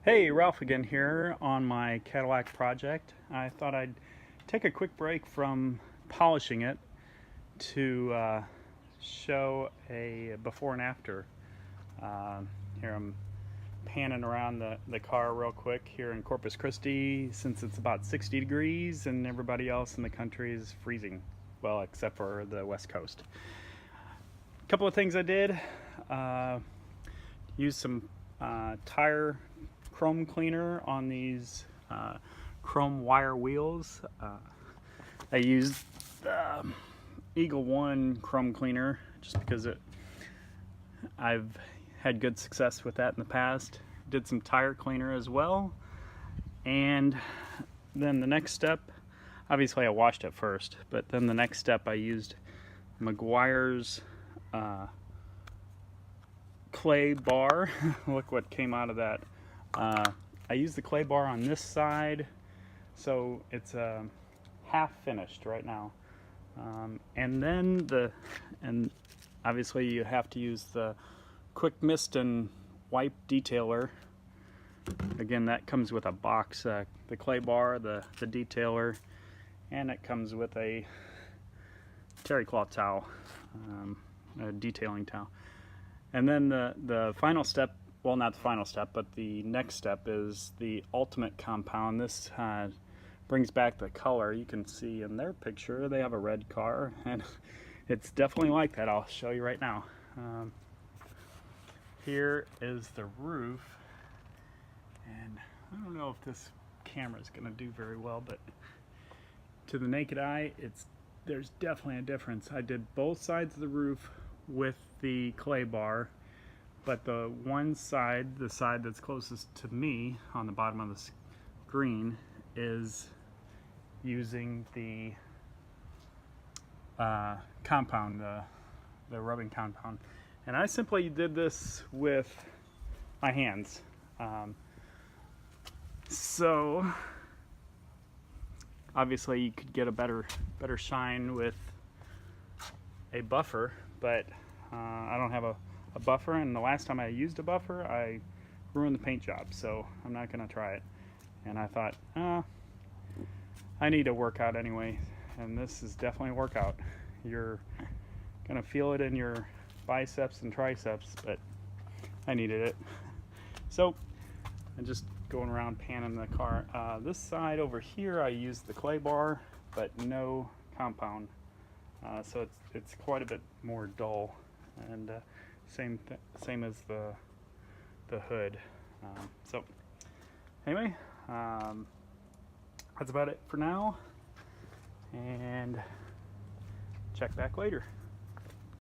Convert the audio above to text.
Hey, Ralph again here on my Cadillac project. I thought I'd take a quick break from polishing it to show a before and after. Here I'm panning around the car real quick here in Corpus Christi, since it's about 60 degrees and everybody else in the country is freezing. Well, except for the West Coast. A couple of things I did. Use some tire chrome cleaner on these chrome wire wheels. I used Eagle One chrome cleaner just because I've had good success with that in the past. Did some tire cleaner as well, and then the next step, obviously I washed it first, but then the next step I used Meguiar's clay bar. Look what came out of that. I used the clay bar on this side, so it's half finished right now. And obviously you have to use the quick mist and wipe detailer. Again, that comes with a box, the clay bar, the detailer, and it comes with a terry cloth towel, a detailing towel. And then the final step, well, not the final step, but the next step is the ultimate compound. This brings back the color. You can see in their picture they have a red car, and it's definitely like that. I'll show you right now. Here is the roof, and I don't know if this camera is going to do very well, but to the naked eye, there's definitely a difference. I did both sides of the roof with the clay bar, but the one side, the side that's closest to me on the bottom of the screen, is using the compound, the rubbing compound. And I simply did this with my hands. So obviously you could get a better shine with a buffer, but I don't have a buffer, and the last time I used a buffer I ruined the paint job, so I'm not gonna try it. And I thought, I need a workout anyway, and this is definitely a workout. You're gonna feel it in your biceps and triceps, but I needed it. So I'm just going around panning the car. This side over here I used the clay bar, but no compound, so it's quite a bit more dull, and same as the hood. So anyway, that's about it for now, and check back later.